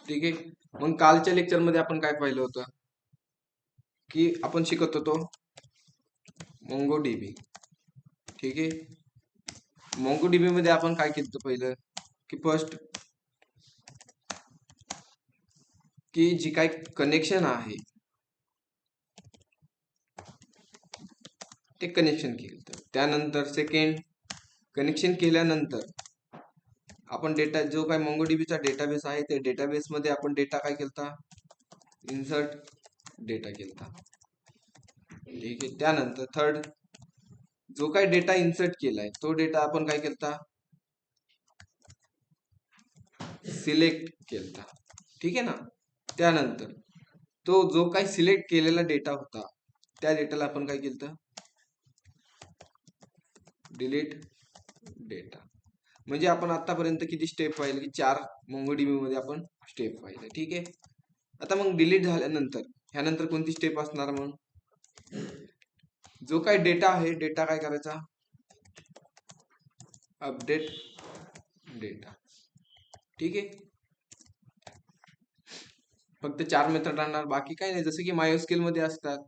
ठीक आहे. मग कालच्या लेक्चर मध्ये आपण काय पाहिलं होतं की आपण शिकत होतो MongoDB. ठीक आहे. MongoDB मध्ये आपण काय केलं होतं पहिलं की फर्स्ट की जी काय कनेक्शन आहे ते कनेक्शन केलं. त्यानंतर सेकंड कनेक्शन केल्यानंतर आपण डेटा जो काय MongoDBचा डेटाबेस आहे ते डेटाबेस मध्ये आपण डेटा काय केलता, इन्सर्ट डेटा केलता. ठीक आहे. त्यानंतर थर्ड जो काय डेटा इन्सर्ट केलाय तो डेटा आपण काय केलता, सिलेक्ट केलता. ठीक आहे ना. त्यानंतर तो जो काय सिलेक्ट केलेला डेटा होता त्या डेटाला आपण काय केलं, डिलीट डेटा. म्हणजे आपण आतापर्यंत किती स्टेप पाहिले की 4 MongoDB मध्ये आपण स्टेप पाहिले. ठीक आहे. आता मग डिलीट झाल्यानंतर ह्यानंतर कोणती स्टेप असणार, मग जो काय डेटा आहे डेटा काय करायचा, अपडेट डेटा. ठीक आहे. फक्त 4 मेथड राहणार, बाकी काही नाही. जसं की MySQL मध्ये असतात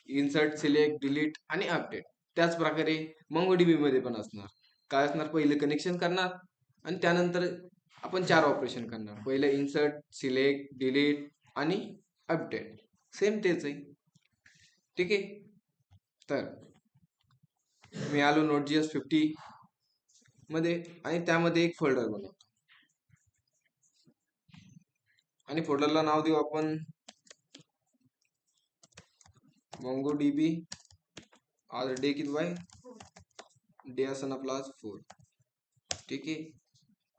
इन्सर्ट, सिलेक्ट, डिलीट आणि अपडेट. त्याच प्रकारे MongoDB मध्ये पण असणार. काय असणार, पहिले कनेक्शन करणार आणि त्यानंतर आपण 4 ऑपरेशन करणार. पहिलं इन्सर्ट, सिलेक्ट, डिलीट आणि अपडेट. सेम तेच आहे. ठीक आहे. तर मी आलो Node.js50 मध्ये आणि त्यामध्ये एक फोल्डर बनवतो आणि फोल्डरला नाव देऊ आपण MongoDB. आज डे किती बाय डे असं आपला आज 4. ठीक आहे.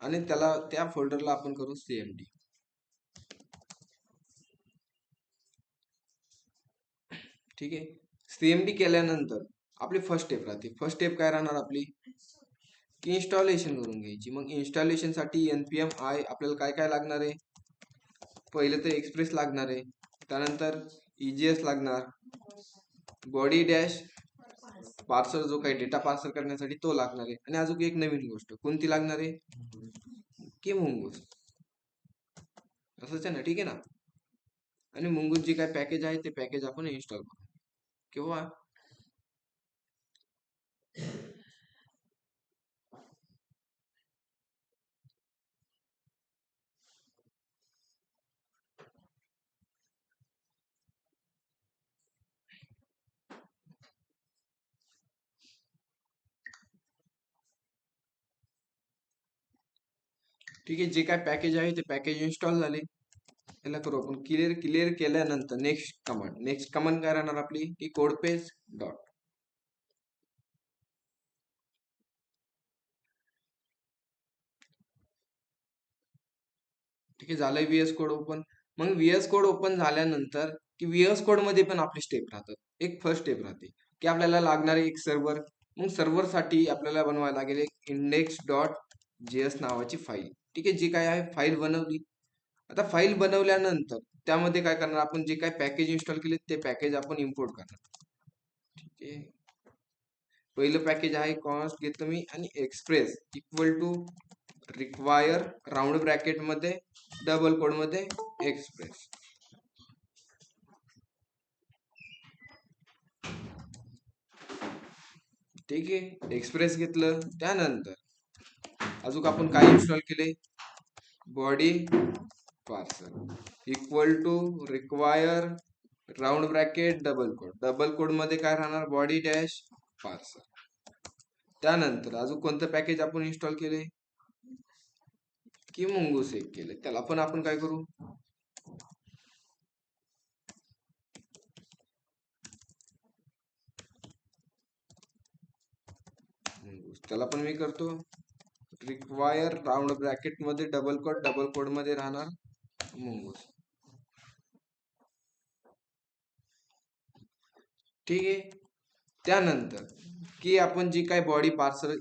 आणि त्याला त्या फोल्डरला आपण करू CMD. ठीक आहे. CMD केल्यानंतर आपली फर्स्ट स्टेप राहते. फर्स्ट स्टेप काय राहणार आपली की इन्स्टॉलेशन करून घ्यायची. मग इन्स्टॉलेशन साठी npm i आपल्याला काय काय लागणार आहे, पहिले तर एक्सप्रेस लागणार आहे, त्यानंतर EJS लागणार, बॉडी डॅश पार्सर जो काही डेटा पार्सर करण्यासाठी तो लागणार आहे, आणि अजून एक नवीन गोष्ट कोणती लागणार आहे की मुंगूस. असंच आहे ना. ठीक आहे ना. आणि मुंगूस जे काय पॅकेज आहे ते पॅकेज आपण इन्स्टॉल करू किंवा ठीक आहे. जे काय पॅकेज आहे ते पॅकेज इन्स्टॉल झाले. याला करू आपण क्लिअर. क्लिअर केल्यानंतर नेक्स्ट कमांड काय राहणार आपली की कोड पेज डॉट. ठीक आहे. झालंय VS कोड ओपन. मग VS कोड ओपन झाल्यानंतर की VS कोड मध्ये पण आपले स्टेप राहतात. एक फर्स्ट स्टेप राहते की आपल्याला लागणारे एक सर्व्हर. मग सर्व्हर साठी आपल्याला बनवायला लागेल एक index.js नावाची फाईल. ठीक आहे. जी काय आहे फाईल बनवली. आता फाईल बनवल्यानंतर त्यामध्ये काय करणार आपण, जे काय पॅकेज इन्स्टॉल केले ते पॅकेज आपण इम्पोर्ट करणार. ठीक आहे. पहिलं पॅकेज आहे कॉन्स्ट घेतलं मी आणि express equal to require round bracket मध्ये डबल कोड मध्ये एक्सप्रेस. ठीक आहे. एक्सप्रेस घेतलं. त्यानंतर अजून आपण काय इन्स्टॉल केले, body parser equal to require round bracket double quote मध्ये काय राहणार, बॉडी डॅश पार्सर. त्यानंतर अजून कोणतं पॅकेज आपण इन्स्टॉल केले की मुंगूस एक केले. त्याला पण आपण काय करू, त्याला पण मी करतो रिक्वायर राऊंड ब्रॅकेट मध्ये डबल कोड मध्ये राहणार मुंगूस. ठीक आहे. त्यानंतर की आपण जी काय बॉडी पार्सर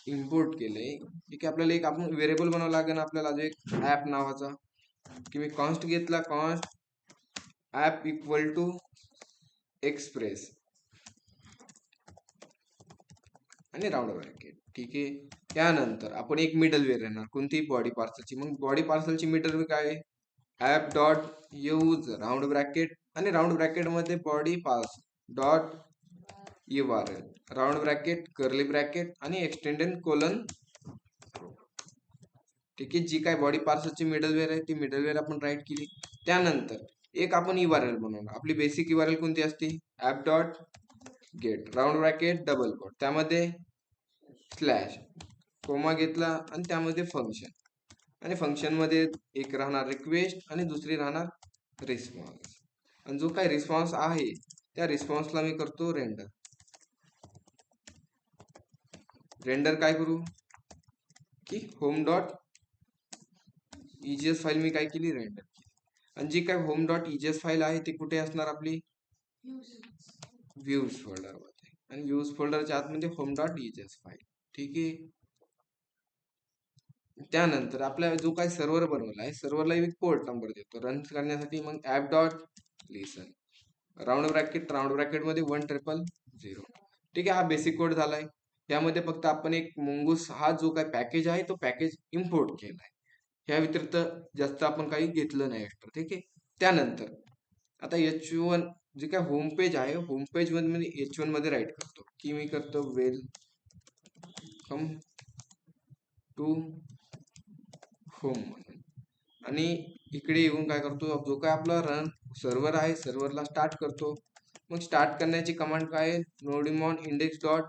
इम्पोर्ट केले, ठीक आहे, आपल्याला एक आपण व्हेरिएबल बनवावं लागेल. आपल्याला अजून एक ऍप नावाचा की मी कॉन्स्ट घेतला, const app equal to express आणि राऊंड ब्रॅकेट. ठीक आहे. त्यानंतर आपण एक मिडल वेअर येणार कोणती, बॉडी पार्सलची. मग बॉडी पार्सलची मिडल वेअर काय आहे app dot use round bracket आणि राऊंड ब्रॅकेट मध्ये बॉडी पार्स dot URL round bracket curly bracket आणि एक्सटेंडेड कोलन. ठीक आहे, जी काय बॉडी पार्सची मिडलवेअर आहे ती मिडलवेअर आपण राईट केली. त्यानंतर एक आपण URL बनवणार. आपली बेसिक URL कोणती असते? App dot get round bracket double quote त्यामध्ये स्लॅश कोमा घेतला आणि त्यामध्ये फंक्शन आणि फंक्शन मध्ये एक राहणार रिक्वेस्ट आणि दुसरी राहणार रिस्पॉन्स. आणि जो काय रिस्पॉन्स आहे त्या रिस्पॉन्सला मी करतो रेंडर. रेंडर काय करू की होम डॉट EGS फाईल मी काय केली रेंडर केली. आणि जी काय होम डॉट EGS फाईल आहे ती कुठे असणार? आपली व्ह्यूज फोल्डर मध्ये. आणि व्ह्यूज फोल्डरच्या आतमध्ये होम डॉट EGS फाईल. ठीक आहे. त्यानंतर आपला जो काही सर्व्हर बनवला आहे सर्व्हरला एक पोर्ट नंबर देतो रन करण्यासाठी. मग ऍप डॉट लिसन राऊंड ब्रॅकेट मध्ये 10000. ठीक आहे, हा बेसिक कोड झालाय. यामध्ये फक्त आपण एक मुंगूस हा जो काही पॅकेज आहे तो पॅकेज इम्पोर्ट केलाय. ह्या व्यतिरिक्त जास्त आपण काही घेतलं नाही एक्स्ट्रा. ठीक आहे. त्यानंतर आता H1 जे काय होम पेज आहे होम पेज मध्ये H1 मध्ये राईट करतो की मी करतो वेलकम टू होम म्हणून. आणि इकडे येऊन काय करतो जो काय आपला रन सर्व्हर आहे सर्व्हरला स्टार्ट करतो. मग स्टार्ट करण्याची कमांड काय आहे? नोडिमॉन इंडेक्स डॉट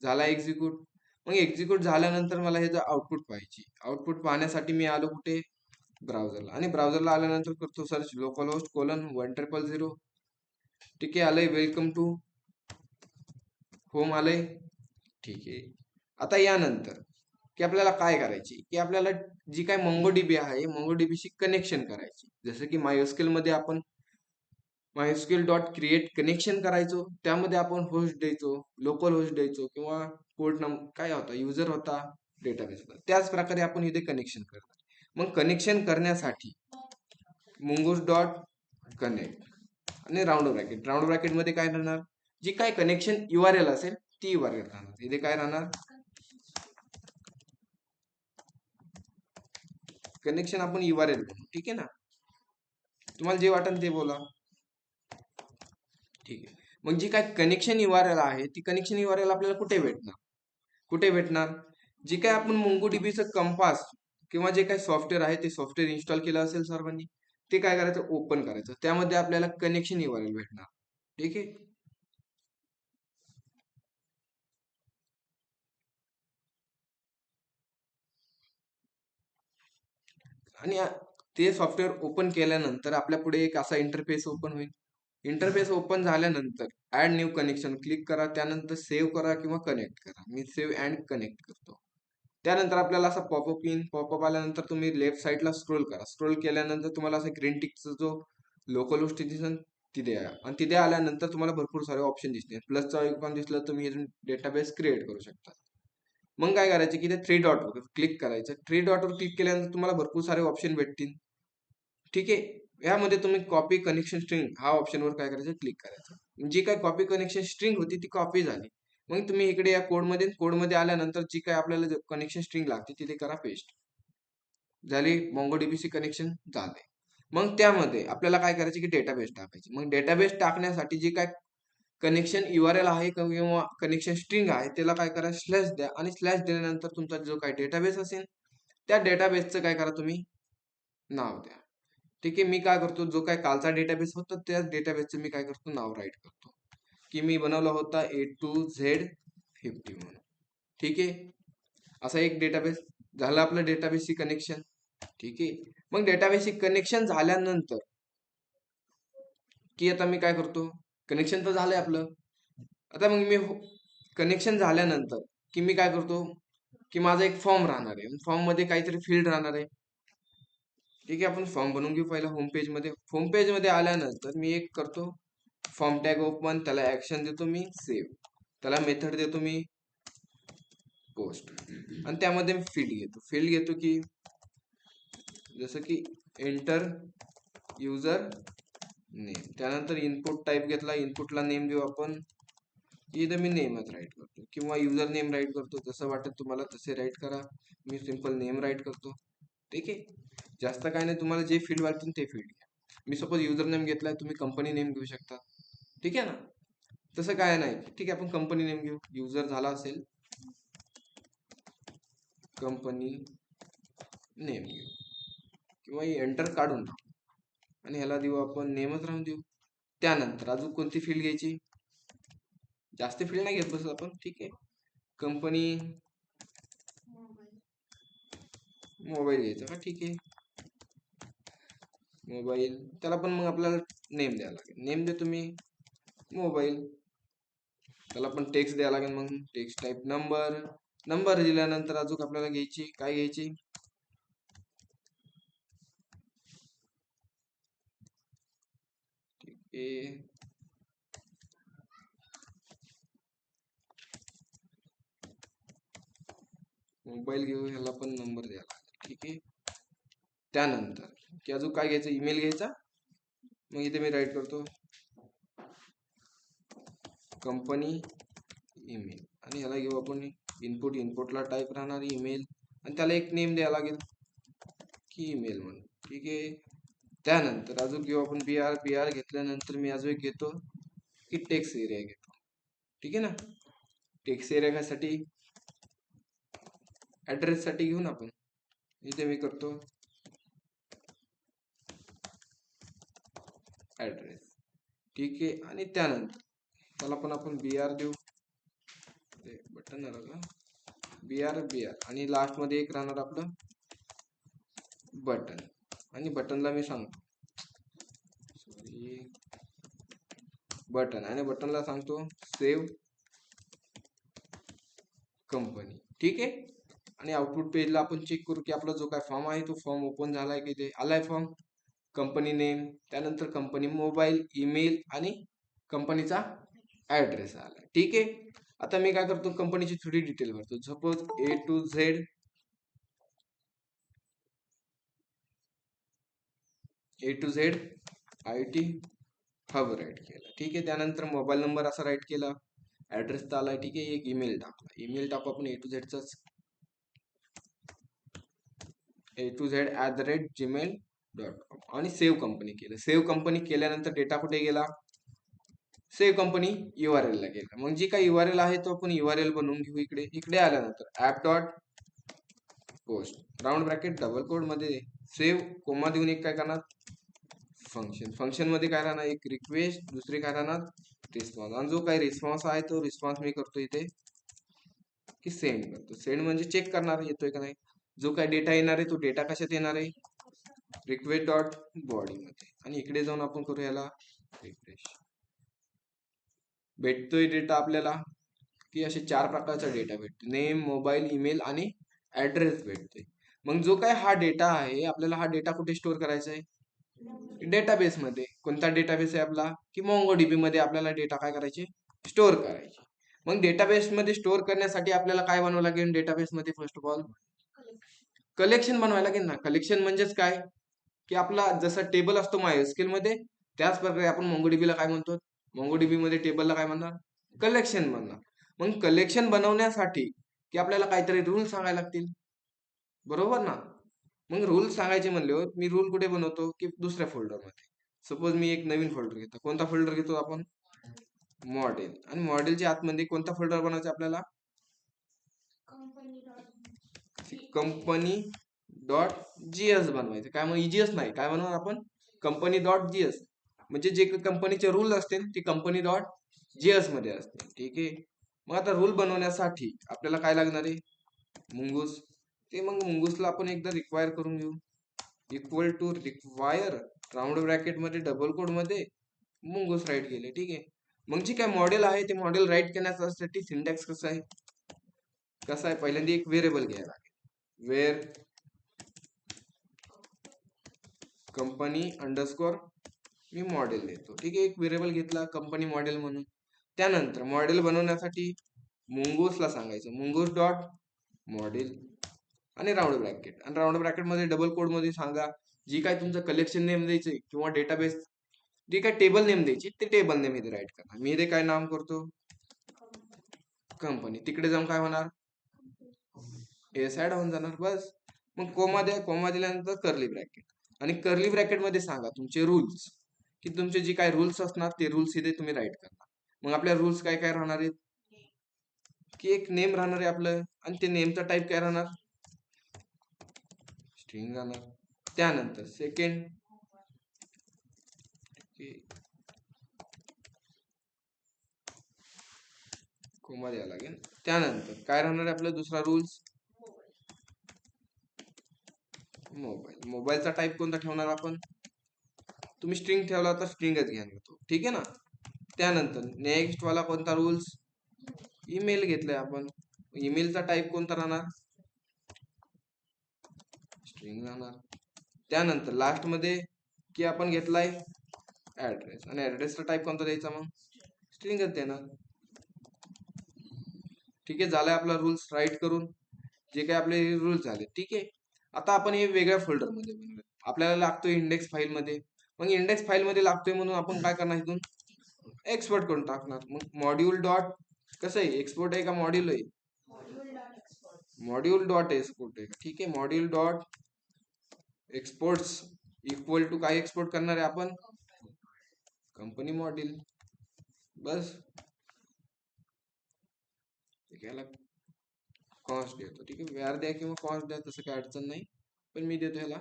झाला एक्झिक्यूट. मग एक्झिक्यूट झाल्यानंतर मला ह्याचं आउटपुट पाहिजे. आउटपुट पाहण्यासाठी मी आलो कुठे? ब्राउझरला. आणि ब्राउझरला आल्यानंतर करतो सर्च लोकल होस्ट कोलन 1000. ठीक आहे, आलंय वेलकम टू होम आलंय. ठीक आहे. आता यानंतर की आपल्याला काय करायची की आपल्याला जी काय MongoDB आहे MongoDBशी कनेक्शन करायची. जसं की MySQL मध्ये आपण MySQL डॉट क्रिएट कनेक्शन करायचो. त्यामध्ये आपण होस्ट द्यायचो, लोकल होस्ट द्यायचो किंवा पोर्ट नंबर काय होता युजर होता डेटाबेस होता. त्याच प्रकारे आपण इथे कनेक्शन करतो. मग कनेक्शन करण्यासाठी मुंगूस डॉट कनेक्ट आणि राऊंड ब्रॅकेट मध्ये काय राहणार? जी काय कनेक्शन URL असेल ती URL राहणार. इथे काय राहणार? कनेक्शन आपण URL बनवू. ठीक आहे ना, तुम्हाला जे वाटेल ते बोला. ठीक आहे. मग जी काय कनेक्शन URL आहे ती कनेक्शन URL आपल्याला कुठे भेटणार? कुठे भेटणार? जे काय आपण MongoDBचं कंपास किंवा जे काही सॉफ्टवेअर आहे ते सॉफ्टवेअर इन्स्टॉल केलं असेल सर्वांनी ते काय करायचं? ओपन करायचं. त्यामध्ये आपल्याला कनेक्शन URL भेटणार. ठीक आहे. आणि ते सॉफ्टवेअर ओपन केल्यानंतर आपल्या पुढे एक असा इंटरफेस ओपन होईल. इंटरफेस ओपन झाल्यानंतर ऍड न्यू कनेक्शन क्लिक करा. त्यानंतर सेव्ह करा किंवा कनेक्ट करा. मी सेव्ह अँड कनेक्ट करतो. त्यानंतर आपल्याला असा पॉपअप येईल. पॉपअप आल्यानंतर तुम्ही लेफ्ट साईडला स्क्रोल करा. स्क्रोल केल्यानंतर तुम्हाला असं ग्रीन टिकचा जो लोकल होस्ट दिसेल तिथे या. आणि तिथे आल्यानंतर तुम्हाला भरपूर सारे ऑप्शन दिसतील. प्लसचा आयकॉन दिसलं तुम्ही हे डेटाबेस क्रिएट करू शकता. मग काय करायचं की ते थ्री डॉटवर क्लिक करायचं. थ्री डॉटवर क्लिक केल्यानंतर तुम्हाला भरपूर सारे ऑप्शन भेटतील. ठीक आहे. यामध्ये तुम्ही कॉपी कनेक्शन स्ट्रिंग हा ऑप्शनवर काय करायचं? क्लिक करायचं. जी काय कॉपी कनेक्शन स्ट्रिंग होती ती कॉपी झाली. मग तुम्ही इकडे या कोडमध्ये आल्यानंतर जी काय आपल्याला कनेक्शन स्ट्रिंग लागते तिथे करा पेस्ट. झाली MongoDBC कनेक्शन झाले. मग त्यामध्ये आपल्याला काय करायचे की डेटाबेस टाकायची. मग डेटाबेस टाकण्यासाठी जी काय कनेक्शन URL आहे किंवा कनेक्शन स्ट्रिंग आहे त्याला काय करा? स्लॅश द्या. आणि स्लॅश दिल्यानंतर तुमचा जो काय डेटाबेस असेल त्या डेटाबेसचं काय करा? तुम्ही नाव द्या. ठीक आहे. मी काय करतो जो काय कालचा डेटाबेस होता त्या डेटाबेसचं मी काय करतो? नाव राईट करतो की मी बनवला होता A2Z50 म्हणून. ठीक आहे. असा एक डेटाबेस झालं आपलं डेटाबेसची कनेक्शन. ठीक आहे. मग डेटाबेसची कनेक्शन झाल्यानंतर की आता मी काय करतो? कनेक्शन तर झालंय आपलं. आता मग मी कनेक्शन झाल्यानंतर की मी काय करतो की माझा एक फॉर्म राहणार आहे. फॉर्म मध्ये काहीतरी फील्ड राहणार आहे. ठीक आहे. आपण फॉर्म बनवून घेऊ पहिला होम पेज मध्ये. होम पेज मध्ये आल्यानंतर मी एक करतो फॉर्म टॅग ओपन. त्याला ऍक्शन देतो मी सेव्ह. त्याला मेथड देतो मी पोस्ट. आणि त्यामध्ये मी फील्ड घेतो की जसं की एंटर युजर नेम. त्यानंतर इनपुट टाईप घेतला. इनपुटला नेम देऊ आपण. इथं मी नेमच राईट करतो किंवा युजर नेम राईट करतो. जसं वाटत तुम्हाला तसे राईट करा. मी सिंपल नेम राईट करतो. ठीक आहे. जास्त काय नाही, तुम्हाला जे फील्ड वाटतील ते फील्ड घ्या. मी सपोज युजर नेम घेतलाय, तुम्ही कंपनी नेम घेऊ शकता. ठीक आहे ना, तसं काय नाही. ठीक आहे, आपण कंपनी नेम घेऊ. युजर झाला असेल कंपनी नेम घेऊ किंवा एंटर काढून टाकू आणि ह्याला देऊ आपण नेमच राहून देऊ. त्यानंतर अजून कोणती फील्ड घ्यायची, जास्त फील्ड नाही घेत बस आपण. ठीक आहे, कंपनी मोबाईल घ्यायचा का, ठीक आहे मोबाईल, त्याला पण मग आपल्याला नेम द्यायला लागेल. नेम देतो मी मोबाईल, त्याला पण टेक्स्ट द्यायला लागेल. मग टेक्स्ट टाईप नंबर. नंबर दिल्यानंतर अजून आपल्याला घ्यायची काय घ्यायची, ठीक आहे मोबाईल घेऊ, ह्याला पण नंबर द्यायला लागेल. ठीक आहे, त्यानंतर की अजून काय घ्यायचं, ईमेल घ्यायचा. मग इथे मी राईट करतो कंपनी ईमेल आणि ह्याला घेऊ आपण इनपुट. इनपुटला टाईप राहणार ईमेल आणि त्याला एक नेम द्यायला लागेल की ईमेल म्हणून. ठीक आहे, त्यानंतर अजून घेऊ आपण BR. BR घेतल्यानंतर मी अजून एक घेतो की टेक्स्ट एरिया घेतो. ठीक आहे ना, टेक्स्ट एरिया साठी ऍड्रेस साठी घेऊन आपण इथे मी करतो ऍड्रेस. ठीक आहे, आणि त्यानंतर त्याला पण आपण BR देऊ. बटन आलं का, BR आणि लास्ट मध्ये एक राहणार आपलं बटन. आणि बटनला मी सांगतो बटन, आणि बटनला सांगतो सेव्ह कंपनी. ठीक आहे, आणि आउटपुट पेजला आपण चेक करू की आपला जो काय फॉर्म आहे तो फॉर्म ओपन झालाय की ते आलाय फॉर्म. कंपनी नेम, त्यानंतर कंपनी मोबाईल, ईमेल आणि कंपनीचा ऍड्रेस आलाय. ठीक आहे, आता मी काय करतो, कंपनीची थोडी डिटेल भरतो. Suppose A to Z IT hub write केला. ठीक आहे, त्यानंतर मोबाईल नंबर असा राईट केला, ऍड्रेस तर आलाय. ठीक आहे, एक ईमेल टाकला. ईमेल टाकू आपण A to Z चाच, a2z@gmail.com आणि सेव्ह कंपनी केलं. सेव्ह कंपनी केल्यानंतर डेटा कुठे गेला, सेव्ह कंपनी URL ला गेला. मग जी काही URL आहे तो आपण URL बनवून घेऊ. इकडे आल्यानंतर app.post round bracket double quote मध्ये सेव्ह कोमा देऊन एक काय करणार फंक्शन. फंक्शन मध्ये काय राहणार, एक रिक्वेस्ट, दुसरी काय राहणार रिस्पॉन्स. आणि जो काही रिस्पॉन्स आहे तो रिस्पॉन्स मी करतो इथे की सेंड करतो. सेंड म्हणजे चेक करणार येतोय का नाही. जो काही डेटा येणार आहे तो डेटा कशात येणार आहे, रिक्वेस्ट डॉट बॉडी मध्ये. आणि इकडे जाऊन आपण करू याला रिफ्रेश. भेटतोय डेटा आपल्याला की असे 4 प्रकारचा डेटा भेटतो, नेम, मोबाईल, ईमेल आणि ऍड्रेस भेटतोय. मग जो काय हा डेटा आहे, आपल्याला हा डेटा कुठे स्टोअर करायचा आहे, डेटाबेस मध्ये. कोणता डेटाबेस आहे आपला, की MongoDB मध्ये आपल्याला डेटा काय करायचे, स्टोअर करायचे. मग डेटाबेस मध्ये स्टोअर करण्यासाठी आपल्याला काय बनवावं लागेल, डेटाबेस मध्ये फर्स्ट ऑफ ऑल कलेक्शन बनवायला लागेल ना. कलेक्शन म्हणजेच काय, की आपला जसा टेबल असतो MySQL मध्ये, त्याच प्रकारे आपण MongoDB ला काय म्हणतो, MongoDB मध्ये टेबलला काय म्हणणार, कलेक्शन म्हणणार. मग कलेक्शन बनवण्यासाठी की आपल्याला काहीतरी रूल सांगायला लागतील, बरोबर ना. मग रूल सांगायचे म्हणल्यावर मी रूल कुठे बनवतो, की दुसऱ्या फोल्डर मध्ये. सपोज मी एक नवीन फोल्डर घेतो. कोणता फोल्डर घेतो आपण, मॉडेल. आणि मॉडेलच्या आतमध्ये कोणता फोल्डर बनवायचा आपल्याला, कंपनी.js बनवायचं. काय मग EGS नाही, काय बनवणार आपण, कंपनी.js. म्हणजे जे कंपनीचे रूल असतील ते कंपनी.js मध्ये असतील. ठीक आहे, मग आता रूल बनवण्यासाठी आपल्याला काय लागणार आहे, मुंगूस. ते मग मुंगूसला आपण एकदा रिक्वायर करून घेऊ. Equal to require round bracket मध्ये डबल कोड मध्ये मुंगूस राईट केले. ठीक आहे, मग जे काय मॉडेल आहे ते मॉडेल राईट करण्यासाठी सिंटॅक्स कसा आहे, पहिल्यांदा एक व्हेरिएबल घ्यायला लागेल. वेअर कंपनी अंडरस्कोर मी मॉडेल देतो. ठीक आहे, एक व्हेरिएबल घेतला कंपनी मॉडेल म्हणून. त्यानंतर मॉडेल बनवण्यासाठी मुंगूसला सांगायचं मुंगूस डॉट मॉडेल आणि राऊंड ब्रॅकेट. आणि राऊंड ब्रॅकेट मध्ये डबल कोड मध्ये सांगा जी काय तुमचं कलेक्शन नेम द्यायचे किंवा डेटाबेस जे काय टेबल नेम द्यायची ते टेबल नेम इथे राईट करणार. मी इथे काय नाम करतो, कंपनी. तिकडे जाऊन काय होणार, एस ऍड होऊन जाणार बस. मग कोमा द्या, कोमा दिल्यानंतर कर्ली ब्रॅकेट, आणि कर्ली ब्रॅकेट मध्ये सांगा तुमचे रूल्स, की तुमचे जे काय रूल्स असणार ते रूल्स इथे तुम्ही राईट करणार. मग आपल्या रूल्स काय काय राहणार आहेत, की एक नेम राहणार आहे आपलं, आणि ते नेमचा टाईप काय राहणार, स्ट्रिंग राहणार. त्यानंतर सेकंड कोमा द्यावा लागेल. त्यानंतर काय राहणार आहे आपलं दुसरा रूल्स, मोबाईल. मोबाईलचा टाईप कोणता ठेवणार आपण, तुम्ही स्ट्रिंग ठेवला तर स्ट्रिंगच घ्या तो, ठीक आहे ना. त्यानंतर नेक्स्ट वाला कोणता रूल्स, ईमेल घेतलाय आपण, ईमेलचा टाईप कोणता राहणार, स्ट्रिंग राहणार. त्यानंतर लास्ट मध्ये की आपण घेतलाय ऍड्रेस, आणि ऍड्रेसचा टाईप कोणता द्यायचा, मग स्ट्रिंगच देणार. ठीक आहे, झालाय आपला रूल्स राईट करून, जे काही आपले रूल्स झाले. ठीक आहे, आता आपण हे वेगळ्या फोल्डर मध्ये बनवूया. आपल्याला लागतोय इंडेक्स फाईल मध्ये, मग इंडेक्स फाईल मध्ये लागतोय म्हणून आपण काय करणार, इथून एक्सपोर्ट करून टाकणार. मग मॉड्यूल डॉट, कसं आहे, एक्सपोर्ट आहे का मॉड्यूल आहे, मॉड्यूल डॉट एक्सपोर्ट आहे. ठीक आहे, module dot exports equal to काय एक्सपोर्ट करणार आहे आपण, कंपनी मॉड्यूल. बस याला कॉस्ट देतो. ठीक आहे, व्यार द्या किंवा कॉस्ट द्या, तसं काही अडचण नाही, पण मी देतो ह्याला.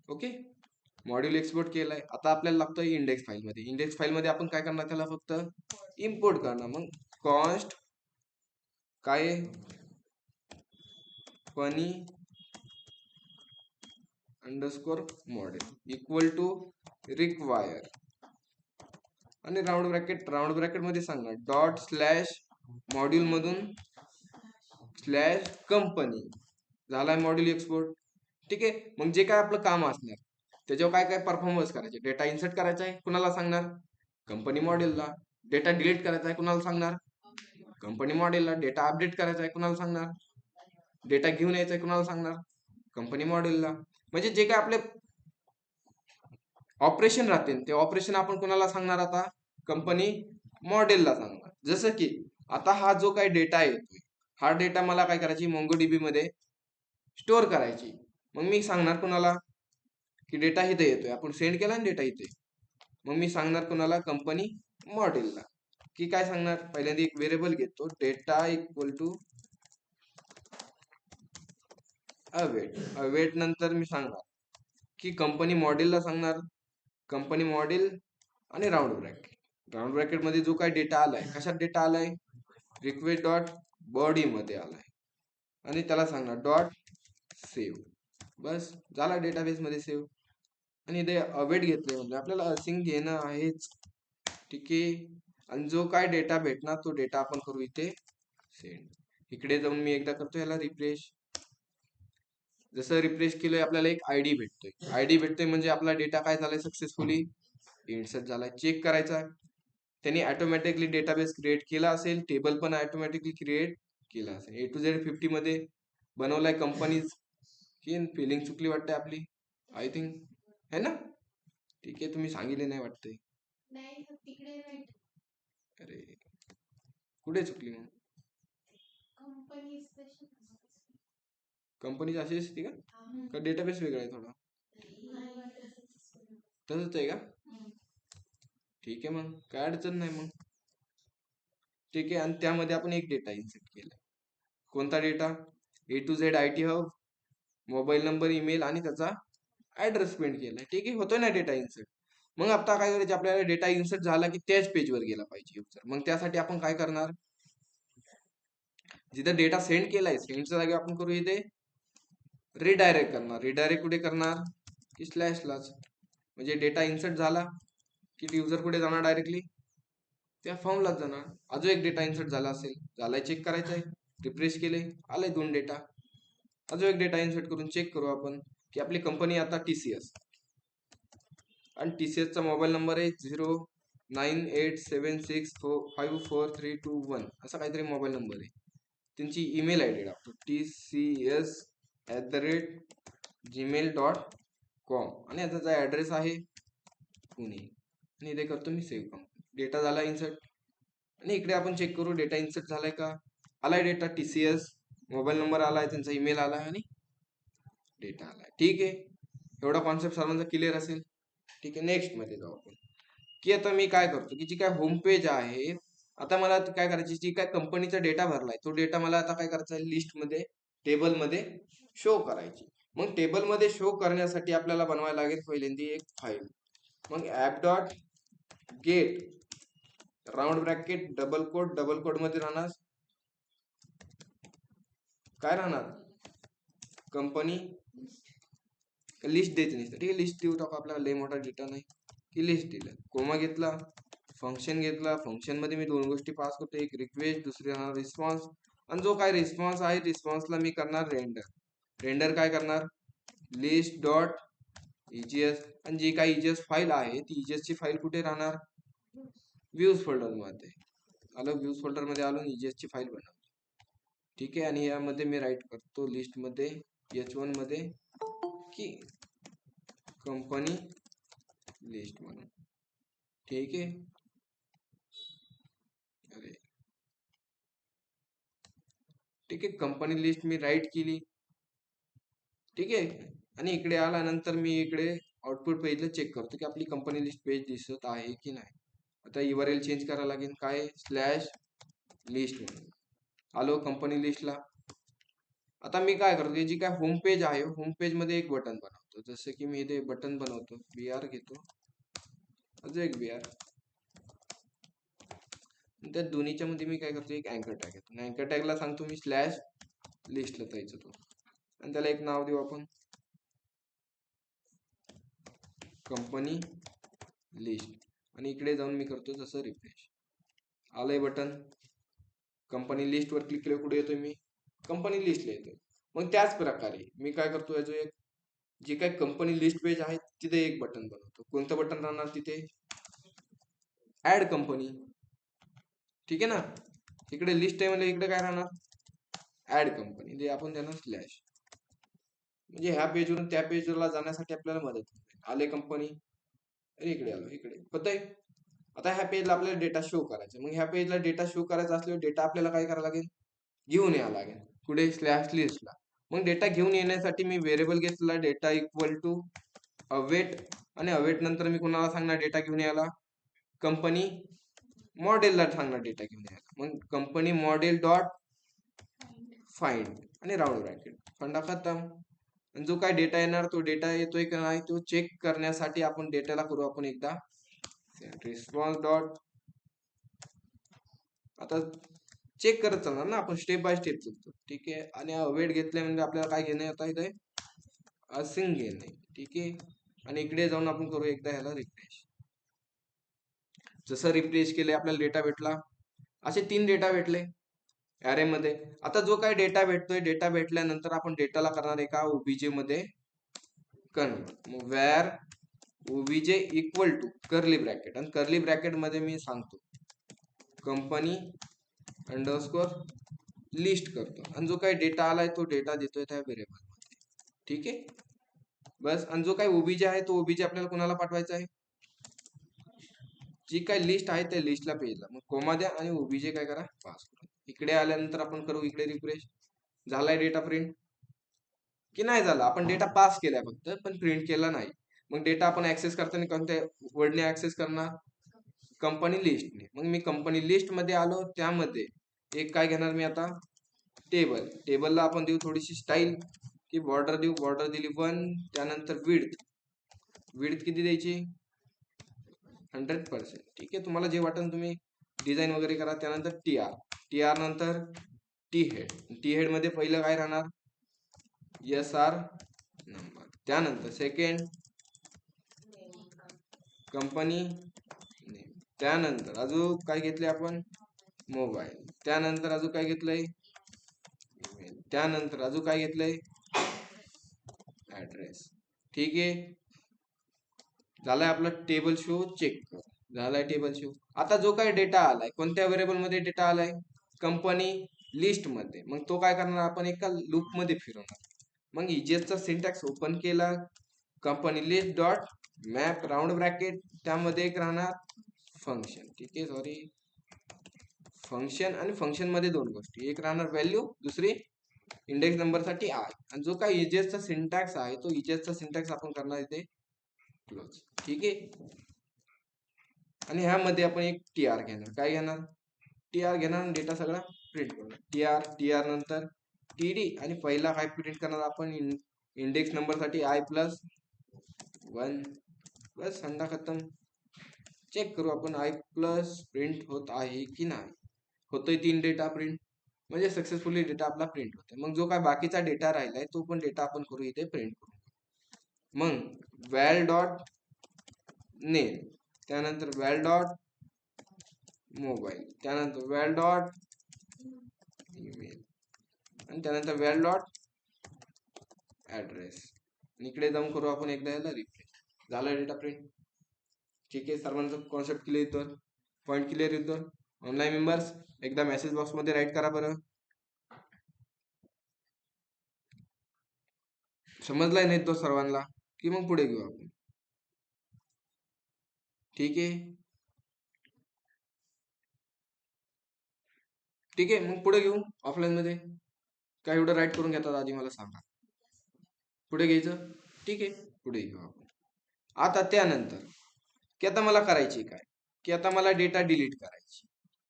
ओके, मॉड्यूल एक्सपोर्ट केलाय. आता आपल्याला लागतोय इंडेक्स फाईल मध्ये. इंडेक्स फाईल मध्ये आपण काय करणार, त्याला फक्त इम्पोर्ट करणार. मग कॉस्ट काय, funny underscore model equal to require, आणि राऊंड ब्रॅकेट, राऊंड ब्रॅकेट मध्ये सांगणार डॉट स्लॅश मॉड्यूल मधून स्लॅश कंपनी. झालाय मॉड्यूल एक्सपोर्ट. ठीक आहे, मग जे काय आपलं काम असणार त्याच्यावर काय काय परफॉर्मन्स करायचे, डेटा इन्सर्ट करायचा आहे कुणाला सांगणार, कंपनी मॉडेलला. डेटा डिलीट करायचा आहे कुणाला सांगणार, कंपनी मॉडेलला. डेटा अपडेट करायचा आहे कुणाला सांगणार, डेटा घेऊन यायचा आहे कुणाला सांगणार, कंपनी मॉडेलला. म्हणजे जे काय आपले ऑपरेशन राहतील ते ऑपरेशन आपण कुणाला सांगणार, आता कंपनी मॉडेलला सांगणार. जसं की आता हा जो काही डेटा येतोय, हा डेटा मला काय करायची, मोंगोडीबी मध्ये स्टोअर करायची. मग मी सांगणार कुणाला, की डेटा इथे येतोय, आपण सेंड केला ना डेटा इथे, मग मी सांगणार कुणाला, कंपनी मॉडेलला. की काय सांगणार, पहिल्यांदा एक व्हेरिएबल घेतो, data equal to await. Await नंतर मी सांगणार की कंपनी मॉडेलला सांगणार कंपनी मॉडेल, आणि राऊंड ब्रॅकेट. राऊंड ब्रॅकेट मध्ये जो काय डेटा आलाय, कशात डेटा आलाय, रिक्वेस्ट डॉट बॉडी मध्ये आलाय, आणि त्याला सांगणार डॉट सेव्ह. बस झाला, डेटाबेस मध्ये सेव्ह. आणि इथे अवेट घेतले म्हणजे आपल्याला अर्सिंग घेणं आहेच. ठीक आहे, आणि जो काय डेटा भेटणार तो डेटा आपण करू इथे सेंड. इकडे जाऊन मी एकदा करतो याला रिफ्रेश. जसं रिफ्रेश केलंय आपल्याला एक आयडी भेटतोय. आयडी भेटतोय म्हणजे आपला डेटा काय झालाय, सक्सेसफुली इन्सर्ट झालाय. चेक करायचा, त्यांनी ऑटोमॅटिकली डेटाबेस क्रिएट केला असेल, टेबल पण ऑटोमॅटिकली क्रिएट केला असेल. A to Z 50 मध्ये बनवलाय कंपनीज. की फिलिंग चुकली वाटते आपली, आय थिंक, है ना. ठीक आहे, तुम्ही सांगितले नाही वाटतंय. अरे कुठे चुकली मग, कंपनीची अशी असते का डेटाबेस वेगळा आहे थोडा, तसंच आहे का. ठीक आहे, मग काय अडचण नाही मग. ठीक आहे, आणि त्यामध्ये आपण एक डेटा इन्सर्ट केला. कोणता data, A to Z IT hub, mobile number, email, आणि त्याचा ऍड्रेस प्रिंट केलाय. ठीक आहे, होतोय ना डेटा इन्सर्ट. मग आता काय करायचं, आपल्याला डेटा इन्सर्ट झाला की त्याच पेजवर गेला पाहिजे युजर. मग त्यासाठी आपण काय करणार, जिथं डेटा सेंड केलाय, सेंडच्या जागी आपण करू इथे रिडायरेक्ट करणार. रिडायरेक्ट कुठे करणार, की स्लॅशलाच. म्हणजे डेटा इन्सर्ट झाला की युजर कुठे जाणार, डायरेक्टली त्या फॉर्मलाच जाणार. अजून एक डेटा इन्सर्ट झाला असेल, झालाय, चेक करायचा आहे, रिफ्रेश केले, आलाय 2 डेटा. अजून एक डेटा इन्सर्ट करून चेक करू आपण, की आपली कंपनी आता TCS, आणि TCS चा मोबाईल नंबर आहे 0987654321, असा काहीतरी मोबाईल नंबर आहे. त्यांची ईमेल आयडी टाकतो, tcs@gmail.com, आणि याचा जो ऍड्रेस आहे पुणे, आणि इथे करतो मी सेव्ह. डेटा झाला इन्सर्ट, आणि इकडे आपण चेक करू डेटा इन्सर्ट झालाय का, आलाय डेटा TCS. मोबाईल नंबर आलाय, त्यांचा ईमेल आलाय आणि डेटा आलाय. ठीक आहे, एवढा कॉन्सेप्ट सर्वांचा क्लिअर असेल. ठीक आहे, नेक्स्ट मध्ये जाऊ आपण. की आता मी काय करतो की जी काय होम पेज आहे, आता मला काय करायची, जी काय कंपनीचा डेटा भरलाय तो डेटा मला आता काय करायचा आहे, लिस्ट मध्ये टेबल मध्ये शो करायची. मग टेबल मध्ये शो करण्यासाठी आपल्याला बनवायला लागेल पहिल्यांदा एक फाईल. मग app dot get round bracket double quote मध्ये राहणार काय राहणार, कंपनी लिस्ट द्यायची नाही. ठीक आहे, लिस्ट देऊ टाकू, आपल्याला लय मोठा डेटा नाही की लिस्ट दिलं. कोमा घेतला, फंक्शन घेतला, फंक्शन मध्ये मी दोन गोष्टी पास करतो, एक रिक्वेस्ट, दुसरी राहणार रिस्पॉन्स. आणि जो काय रिस्पॉन्स आहे, रिस्पॉन्सला मी करणार रेंडर काय करणार, लिस्ट डॉट ईजीएस. आणि जी काही ईजीएस फाईल आहे ती ईजीएस ची फाईल कुठे राहणार, व्ह्यूज फोल्डर मध्ये. आलो व्ह्यूज फोल्डर मध्ये आलो, ईजीएस ची फाईल बनवली. ठीक आहे, आणि यामध्ये मी राईट करतो लिस्ट मध्ये H1 मध्ये की कंपनी लिस्ट म्हणून. ठीक आहे, अरे ठीक आहे, कंपनी लिस्ट मी राईट केली. ठीक आहे, आणि इकडे आल्यानंतर मी इकडे आउटपुट पेजला चेक करतो की आपली कंपनी लिस्ट पेज दिसत आहे की नाही. आता URL चेंज करायला लागेल, काय स्लॅश लिस्ट म्हणून. आलो कंपनी लिस्टला. आता मी काय करतो, जी काय होम पेज आहे, होम पेज मध्ये एक बटन बनवतो. जसं की मी इथे बटन बनवतो, BR घेतो, अजून एक BR. त्या दोन्हीच्या मध्ये मी काय करतो, एक अँकर टॅग घेतो. अँकर टॅगला सांगतो मी स्लॅश लिस्टला द्यायचं तो, आणि त्याला एक नाव देऊ आपण कंपनी लिस्ट. आणि इकडे जाऊन मी करतो जसं रिफ्रेश. आलंय बटन, कंपनी लिस्ट वर क्लिक केलं, कुठे येतोय मी, कंपनी लिस्टला येतोय. मग त्याच प्रकारे मी काय करतो, याचं एक जे काही कंपनी लिस्ट पेज आहे तिथे एक बटन बनवतो. कोणतं बटन राहणार तिथे, ऍड कंपनी. ठीक आहे ना, इकडे लिस्ट आहे म्हणजे इकडे काय राहणार, ऍड कंपनी. जे आपण त्यांना स्लॅश, म्हणजे ह्या पेजवरून त्या पेजला जाण्यासाठी आपल्याला मदत होते. आले कंपनी, अरे इकडे आलो, इकडे होतंय. आता ह्या पेजला आपल्याला डेटा शो करायचा. मग ह्या पेजला डेटा शो करायचा असल्यावर डेटा आपल्याला काय करावं लागेल, घेऊन यावं लागेल, कुठे स्लॅश लिस्टला. मग डेटा घेऊन येण्यासाठी मी व्हेरिएबल घेतला डेटा इक्वल टू अवेट. आणि अवेट नंतर मी कोणाला सांगणार डेटा घेऊन यायला, कंपनी मॉडेलला सांगणार डेटा घेऊन यायला. मग कंपनी मॉडेल डॉट फाइंड आणि राऊंड ब्रॅकेट, फंडा खतम. आणि जो काय डेटा येणार तो डेटा येतोय का नाही तो चेक करण्यासाठी आपण डेटाला करू आपण एकदा रिस्पॉन्स डॉट. आता चेक करत चालणार ना आपण, स्टेप बाय स्टेप चलतो. ठीक आहे, आणि वेट घेतले म्हणजे आपल्याला काय घेणे आता इथे, असिंग घेणे. ठीक आहे, आणि इकडे जाऊन आपण करू एकदा ह्याला रिफ्रेश. जसं रिफ्रेश केले आपल्याला डेटा भेटला, असे 3 डेटा भेटले अरे मध्ये. आता जो काय डेटा भेटतोय, डेटा भेटल्यानंतर आपण डेटाला करणार एका ओबीजे मध्ये कन्वर्ट. मग where OBJ equal to curly bracket, आणि कर्ली ब्रॅकेट मध्ये मी सांगतो कंपनी अंडरस्कोर लिस्ट करतो, आणि जो काही डेटा आलाय तो डेटा देतोय त्या व्हेरिएबल मध्ये. ठीक आहे, बस. आणि जो काही ओबीजे आहे तो ओबीजे आपल्याला कोणाला पाठवायचा आहे, जी काही लिस्ट आहे त्या लिस्टला पेजला. मग कोमा द्या आणि ओबीजे काय करा, पास करा. इकडे आल्यानंतर आपण करू इकडे रिफ्रेश. झालाय डेटा प्रिंट की नाही झाला, आपण डेटा पास केलाय फक्त पण प्रिंट केला नाही. मग डेटा आपण ऍक्सेस करताना कोणत्या वर्डने ऍक्सेस करणार, कंपनी लिस्टने. मग मी कंपनी लिस्ट मध्ये आलो, त्यामध्ये एक काय घेणार मी आता, टेबल. टेबलला आपण देऊ थोडीशी स्टाईल की बॉर्डर देऊ, बॉर्डर दिली 1. त्यानंतर विड्थ किती द्यायची, 100%. ठीक आहे, तुम्हाला जे वाटेल तुम्ही डिझाईन वगैरे करा. त्यानंतर टीआर नंतर टी हेड मध्ये पहिलं काय राहणार, SR नंबर. त्यानंतर सेकंड कंपनी नेम. त्यानंतर अजून काय घेतले आपण, मोबाईल. त्यानंतर अजून काय घेतलंय, ईमेल. त्यानंतर अजून काय घेतलंय, ऍड्रेस. ठीक आहे, झालाय आपलं टेबल शो. चेक कर, झालाय टेबल शो. आता जो काही डेटा आलाय, कोणत्या व्हेरिएबल मध्ये डेटा आलाय, कंपनी लिस्ट मध्ये. मग तो काय करणार, आपण एका लूप मध्ये फिरवणार. मग ईजीएसचा सिंटॅक्स ओपन केला, company list dot map round bracket, त्यामध्ये एक राहणार फंक्शन. ठीक आहे, सॉरी, फंक्शन. आणि फंक्शन मध्ये दोन गोष्टी, एक राहणार व्हॅल्यू, दुसरी इंडेक्स नंबरसाठी आय, आणि जो काय इजेसचा सिंटॅक्स आहे तो इजेसचा सिंटॅक्स आपण करणार इथे क्लोज. ठीक आहे. आणि ह्यामध्ये आपण एक टीआर घेणार. काय घेणार? टीआर घेणार आणि डेटा सगळा प्रिंट करणार. टीआर नंतर टीडी, आणि पहिला काय प्रिंट करणार आपण? इंडेक्स नंबरसाठी आय प्लस 1. बस संडा खतम. चेक करू आपण आय प्लस प्रिंट होत आहे की नाही. होतोय 3 डेटा प्रिंट, म्हणजे सक्सेसफुली डेटा आपला प्रिंट होतोय. मग जो काय बाकीचा डेटा राहिलाय तो पण डेटा आपण करू इथे प्रिंट करू. मग व्हॅल डॉट नेम, त्यानंतर व्हॅल डॉट मोबाईल, त्यानंतर व्हॅल डॉट ईमेल, आणि त्यानंतर व्हॅल डॉट ऍड्रेस. इकडे जाऊन करू आपण एकदा याला रिफ्रेश. झाला डेटा प्रिंट. ठीक आहे. सर्वांचा कॉन्सेप्ट क्लिअर येतो, पॉईंट क्लिअर येतो. ऑनलाईन मेंबर्स एकदा मेसेज बॉक्स मध्ये राईट करा बरं. समजलाय नाही तो सर्वांना की मग पुढे घेऊ आपण. ठीक आहे. ठीक आहे, मग पुढे घेऊ ऑफलाईन मध्ये. काय एवढं राईट करून घेतात आधी मला सांगा. पुढे घ्यायचं. ठीक आहे, पुढे घेऊ आपण. आता त्यानंतर की आता मला करायची काय, की आता मला डेटा डिलीट करायची.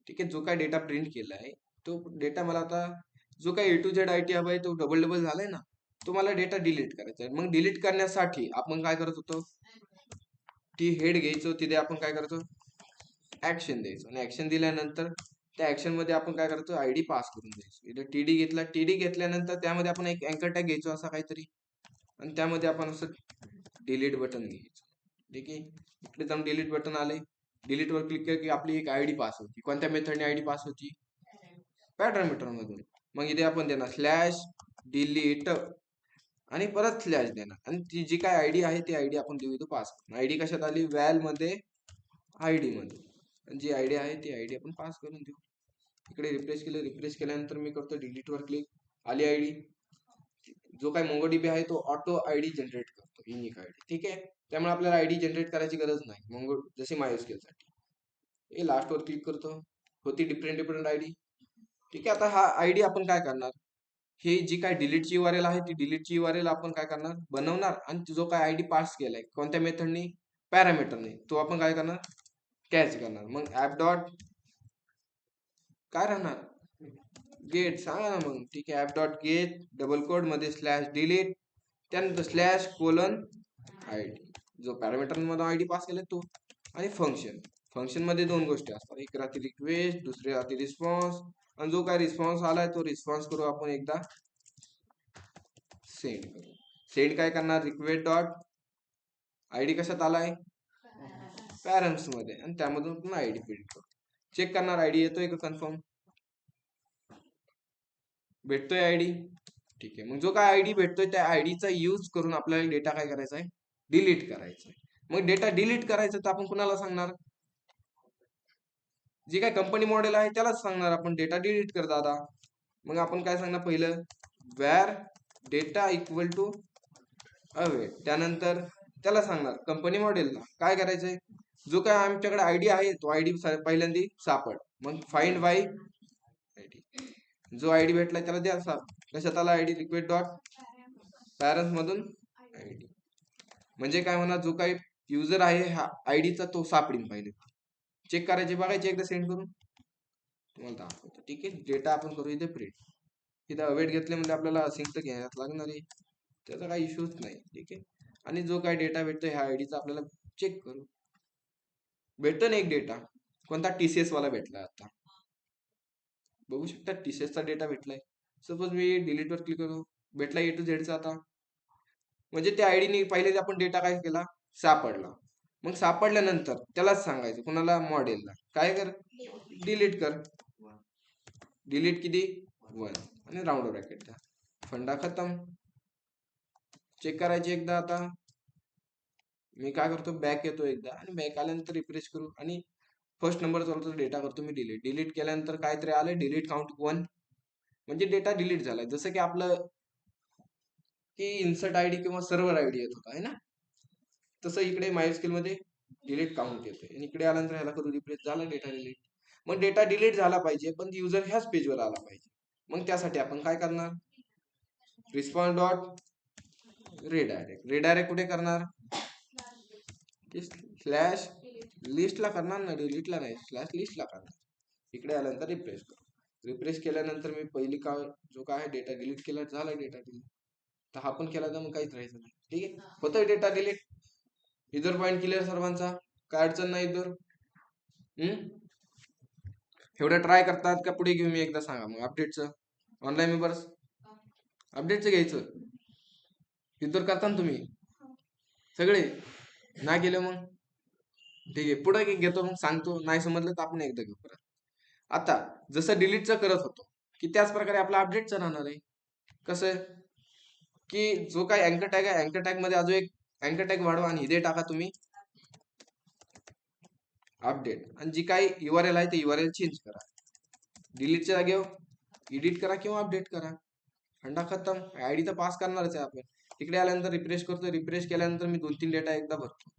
ठीक आहे. जो काय डेटा प्रिंट केलाय तो डेटा मला आता, जो काय A to Z IT हवा आहे तो डबल झालाय ना, तो मला डेटा डिलीट करायचा आहे. मग डिलीट करण्यासाठी आपण काय करत होतो, ती हेड घ्यायचो, तिथे आपण काय करतो, ऍक्शन द्यायचो, आणि ऍक्शन दिल्यानंतर त्या ऍक्शन मध्ये आपण काय करतो, आयडी पास करून द्यायचो. इथे टीडी घेतला, टीडी घेतल्यानंतर त्यामध्ये आपण एक अँकर टॅग घ्यायचो असा काहीतरी, आणि त्यामध्ये आपण असं डिलीट बटन घ्यायचं. ठीक आहे. इकडे जाऊन डिलीट बटन आले, डिलीट वर क्लिक केलं की आपली एक आयडी पास होती. कोणत्या मेथडने आयडी पास होती? पॅरामीटर मधून. मग इथे आपण देणार स्लॅश डिलीट, आणि परत स्लॅश देणार, आणि ती जी काय आयडी आहे ती आयडी आपण देऊ इथं पास. आयडी कशात आली? व्हॅल मध्ये, आयडी मध्ये, आणि जी आयडी आहे ती आयडी आपण पास करून देऊ. इकडे रिफ्रेश केलं, रिफ्रेश केल्यानंतर मी करतो डिलीट वर क्लिक, आली आयडी. जो काय MongoDB आहे तो ऑटो आयडी जनरेट करतो, युनिक आयडी. ठीक आहे. त्यामुळे आपल्याला आयडी जनरेट करायची गरज नाही मंगो, जशी MySQL साठी. हे लास्ट वर क्लिक करतो, होती डिफरंट आयडी. ठीक आहे. आता हा आयडी आपण काय करणार, ही जी काय डिलीटची URL आहे ती डिलीटची URL आपण काय करणार, बनवणार, आणि जो काय आयडी पास केलाय कोणत्या मेथडने, पॅरामीटरने, तो आपण काय करणार, कॅच करणार. मग ऍप डॉट काय राहणार, गेट. सांगा ना मग. ठीक आहे. App dot gate double quote मध्ये स्लॅश डिलीट, त्यानंतर स्लॅश कोलन आयडी, जो पॅरामीटर मध्ये आयडी पास केलाय तो, आणि फंक्शन. फंक्शन मध्ये दोन गोष्टी असतात, एक राहते रिक्वेस्ट, दुसरी राहते रिस्पॉन्स. आणि जो काय रिस्पॉन्स आलाय तो रिस्पॉन्स करू आपण एकदा सेंड करू. सेंड काय करणार, रिक्वेस्ट डॉट आयडी कशात आलाय, पॅरेंट्स मध्ये, आणि त्यामधून पण आयडी प्रिंट करू. चेक करणार आयडी येतोय का कन्फर्म, भेटतोय आयडी. ठीक आहे. मग जो काय आयडी भेटतोय त्या आयडीचा यूज करून आपल्याला डेटा काय करायचा आहे, डिलीट करायचा आहे. मग डेटा डिलीट करायचं तर आपण कुणाला सांगणार, जे काय कंपनी मॉडेल आहे त्यालाच सांगणार आपण डेटा डिलीट कर दादा. मग आपण काय सांगणार, पहिलं where data equal to await, त्यानंतर त्याला सांगणार कंपनी मॉडेलला काय करायचंय, जो काय आमच्याकडे आयडी आहे तो आयडी पहिल्यांदा सापड. मग फाइंड बाय आयडी, जो आयडी भेटलाय त्याला द्या कशात आला आयडी, रिक्वेस्ट डॉट पॅरेंट्स मधून आयडी. म्हणजे काय होणार, जो काही युजर आहे हा आयडीचा तो सापडीन पाहिजे. चेक करायचे, बघायचे एकदा सेंड करून तुम्हाला दाखवतो. ठीक आहे. डेटा आपण करू इथे प्रिंट. इथं अवेट घेतले म्हणजे आपल्याला असिंक तर घ्यायला लागणार आहे, त्याचा काही इश्यूच नाही. ठीक आहे. आणि जो काय डेटा भेटतो ह्या आयडीचा आपल्याला चेक करू. भेटतो ना एक डेटा, कोणता, TCS वाला भेटला. आता बघू शकता TCS चा डेटा भेटलाय. सपोज मी डिलीट वर क्लिक करू, भेटला A to Z चा. आता म्हणजे त्या आयडीने पहिले आपण डेटा काय केला, सापडला. मग सापडल्यानंतर त्यालाच सांगायचं कुणाला, मॉडेलला काय कर, डिलीट कर. डिलीट किती, 1, आणि राऊंड ब्रॅकेट द्या, फंडा खतम. चेक करायचे एकदा. आता मी काय करतो, बॅक येतो एकदा, आणि बॅक आल्यानंतर रिफ्रेश करू, आणि फर्स्ट नंबर चालतो डेटा करतो मी डिलीट. डिलीट केल्यानंतर काहीतरी आलं, डिलीट काउंट 1, म्हणजे डेटा डिलीट झालाय. जसं की आपलं की इन्सर्ट आयडी किंवा सर्व्हर आयडी येत होता आहे ना, तसं इकडे MySQL मध्ये डिलीट काउंट येतोय. आणि इकडे आल्यानंतर ह्याला करू रिफ्रेश, झाला डेटा डिलीट. मग डेटा डिलीट झाला पाहिजे पण युजर ह्याच पेजवर आला पाहिजे. मग त्यासाठी आपण काय करणार, रिस्पॉन्स डॉट रिडायरेक्ट कुठे करणार? स्लॅश लिस्टला करणार ना, डिलीटला नाही, स्लॅश लिस्टला करणार. इकडे आल्यानंतर रिफ्रेश करू. रिफ्रेश केल्यानंतर मी पहिली जो काय डेटा डिलीट केला झाला डेटा डिलीट. तर हा पण केला तर मग काहीच राहायचं नाही. ठीक आहे, होतोय डेटा डिलीट. इधर पॉईंट क्लिअर सर्वांचा, काय अडचण नाही इधर. एवढं ट्राय करतात का पुढे घेऊ मी एकदा सांगा मग. अपडेटचं ऑनलाईन मेंबर्स अपडेटचं घ्यायचं इधर करता ना तुम्ही सगळे, नाही गेले मग ठीक आहे पुढे घेतो मग सांगतो. नाही समजलं तर आपण एकदा घेऊ परत. आता जसं डिलीटचं करत होतो की त्याच प्रकारे आपला अपडेटचं राहणार आहे. कसं की जो काही अँकर टॅग आहे, अँकर टॅग मध्ये अजून एक अँकर टॅग वाढवा आणि इथे टाका तुम्ही अपडेट. आणि जी काही URL आहे ते URL चेंज करा. डिलीटच्या जागेवर एडिट करा किंवा अपडेट करा. खंडा खतम. आयडी तर पास करणारच आहे आपण. इकडे आल्यानंतर रिफ्रेश करतो. रिफ्रेश केल्यानंतर मी 2-3 डेटा एकदा भरतो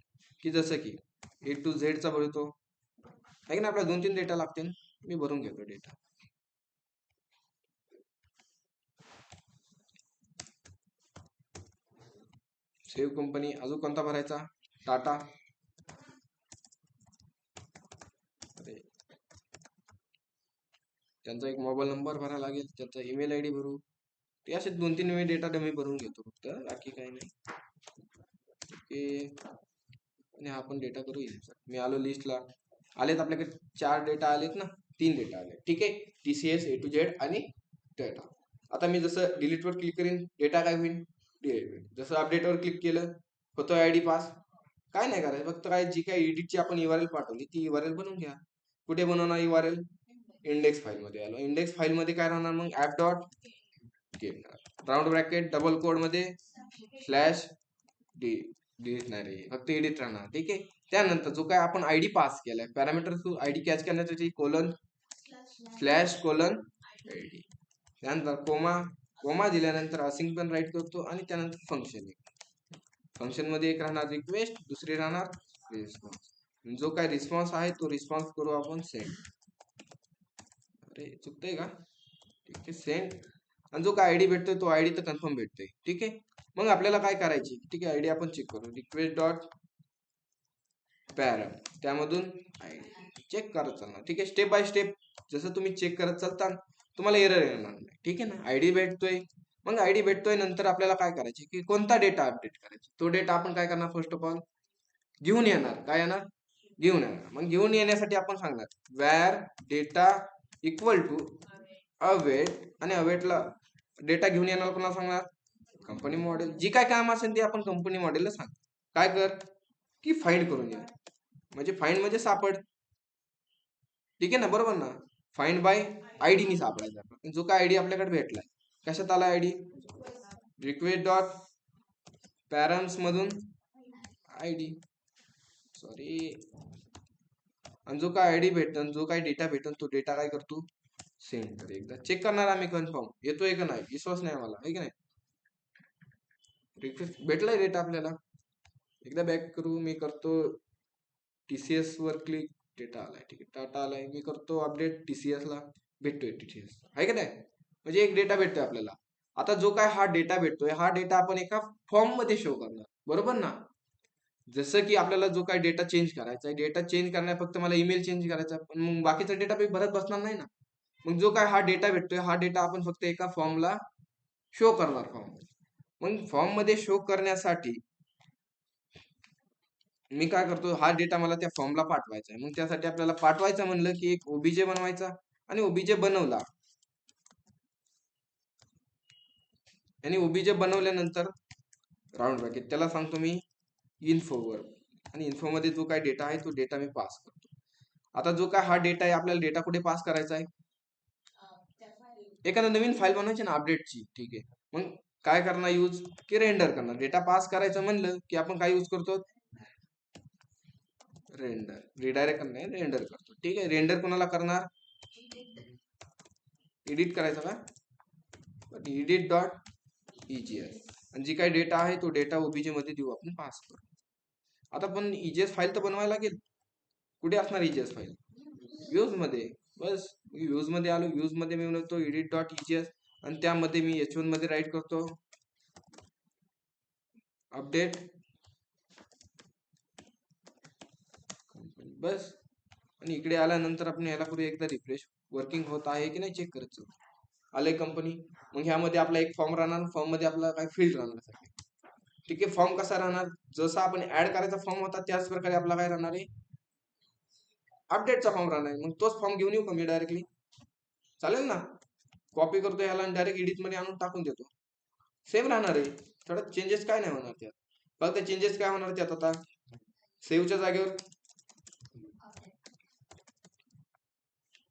की जसं की A to Z चा भरतो आहे ना. आपल्याला 2-3 डेटा लागतील, मी भरून घेतो डेटा. Save company. अजून कोणता भरायचा? टाटा. त्यांचा एक मोबाईल नंबर भरायला लागेल, त्यांचा ईमेल ID भरू. ते असे 2-3 मी डेटा मी भरून घेतो फक्त, बाकी काही नाही. आणि आपण डेटा करू. मी आलो लिस्टला. आलेत आपल्याकडे 4 डेटा आलेत ना, 3 डेटा आले. ठीक आहे, TCS A to Z आणि डेटा. आता मी जसं डिलीट वर क्लिक करीन डेटा काय होईल? डिलीट होईल. जसं अपडेट वर क्लिक केलं होतो आयडी पास. काय नाही करायचं, फक्त काय जी काही एडिटची आपण URL पाठवली ती URL बनवून घ्या. कुठे बनवणार URL? इंडेक्स फाईल मध्ये आलो. इंडेक्स फाईल मध्ये काय राहणार मग? App dot round bracket double quote मध्ये स्लॅश डिलीट नाही रे, फक्त एडिट राहणार. ठीक आहे, त्यानंतर जो काय आपण आयडी पास केलाय पॅरामीटर थ्रू आयडी कॅच करण्यासाठी कोलन स्लॅश कोलन आयडी. त्यानंतर कोमा दिल्यानंतर असिंग पण राईट करतो आणि त्यानंतर फंक्शन मध्ये एक राहणार रिक्वेस्ट, दुसरी राहणार रिस्पॉन्स. जो काय रिस्पॉन्स आहे तो रिस्पॉन्स करू आपण सेंड. अरे चुकतंय का? ठीक आहे, सेंड. आणि जो काय आयडी भेटतोय तो आयडी तर कन्फर्म भेटतोय. ठीक आहे, मग आपल्याला काय करायची? ठीक आहे, आयडी आपण चेक करू. रिक्वेस्ट डॉट पॅरम, त्यामधून आयडी चेक करत चालणार. ठीक आहे, स्टेप बाय स्टेप जसं तुम्ही चेक करत चालता तुम्हाला एरर येणार नाही. ठीक आहे ना. आयडी भेटतोय, मग आयडी भेटतोय नंतर आपल्याला काय करायचे की कोणता डेटा अपडेट करायचा. तो डेटा आपण काय करणार? फर्स्ट ऑफ ऑल घेऊन येणार. काय येणार? घेऊन येणार. मग घेऊन येण्यासाठी आपण सांगणार var data equal to await. आणि अवेटला डेटा घेऊन येणार कोणाला सांगणार? Company model. जी काय काम असेल ते आपण कंपनी मॉडेलला सांग. काय कर की फाइंड करून ये, म्हणजे फाइंड म्हणजे सापड. ठीक आहे ना, बरोबर ना. फाइंड बाय आयडी नी सापडायचा. जो काय आयडी आपल्याकडे भेटलाय, कशात आला आयडी? रिक्वेस्ट डॉट पॅरम्स मधून आयडी. सॉरी. आणि जो काय आयडी भेटन, जो काय डेटा भेटन तो डेटा काय करतो? सेंड कर. एकदा चेक करणार आम्ही कन्फर्म येतोय का नाही. विश्वास नाही आम्हाला, आहे की नाही. रिक्वेस्ट भेटलाय डेटा आपल्याला. एकदा बॅक करू. मी करतो TCS वर क्लिक, डेटा आलाय. ठीक आहे, टाटा आलाय. मी करतो अपडेट TCS ला, भेटतोय TCS, आहे का नाही. म्हणजे एक डेटा भेटतोय आपल्याला. आता जो काय हा डेटा भेटतोय हा डेटा आपण एका फॉर्म मध्ये शो करणार, बरोबर ना. जसं की आपल्याला जो काय डेटा चेंज करायचा आहे, डेटा चेंज करण्या फक्त मला ईमेल चेंज करायचा, पण मग बाकीचा डेटा मी भरत बसणार नाही ना. मग जो काय हा डेटा भेटतोय हा डेटा आपण फक्त एका फॉर्मला शो करणार. मग फॉर्म मध्ये शो करण्यासाठी मी काय करतो, हा डेटा मला त्या फॉर्मला पाठवायचा आहे. मग त्यासाठी आपल्याला पाठवायचं म्हणलं की एक ओबीजे बनवायचा. आणि ओबीजे बनवला आणि ओबीजे बनवल्यानंतर राऊंड ब्रॅकेट त्याला सांगतो मी इन्फोवर. आणि इन्फो मध्ये जो काय डेटा आहे तो डेटा मी पास करतो. आता जो काय हा डेटा आहे आपल्याला डेटा कुठे पास करायचा आहे? एखादा नवीन फाईल बनवायची ना अपडेटची. ठीक आहे, मग काय करणार यूज की रेंडर करणार. डेटा पास करायचं म्हणलं की आपण काय यूज करतो? रेंडर. रिडायरेक्ट करणार, रेंडर करतो. ठीक आहे, रेंडर कोणाला करणार? एडिट करायचा का? Edit dot EGS. आणि जी काही डेटा आहे तो डेटा ओबीजे मध्ये देऊ आपण पास करू. आता पण EGS फाईल तर बनवायला लागेल. कुठे असणार EGS फाईल? व्ह्यूज मध्ये. बस व्ह्यूज मध्ये आलो. व्ह्यूज मध्ये मी म्हणतो एडिट डॉट EGS आणि त्यामध्ये मी H1 मध्ये राईट करतो अपडेट बस. आणि इकडे आल्यानंतर आपण याला करू एकदा रिफ्रेश, वर्किंग होत आहे की नाही चेक करत जाऊ. आले कंपनी. मग ह्यामध्ये आपला एक फॉर्म राहणार, फॉर्म मध्ये आपला काय फील्ड राहणार. ठीक आहे, फॉर्म कसा राहणार, जसा आपण ऍड करायचा फॉर्म होता त्याच प्रकारे आपला काय राहणार आहे, अपडेटचा फॉर्म राहणार आहे. मग तोच फॉर्म घेऊन येऊ का मी डायरेक्टली, चालेल ना. कॉपी करतो याला आणि डायरेक्ट एडिट मध्ये आणून टाकून देतो, सेम राहणार आहे. थोडं चेंजेस काय नाही होणार त्यात. फक्त चेंजेस काय होणार त्यात, आता सेव्हच्या जागेवर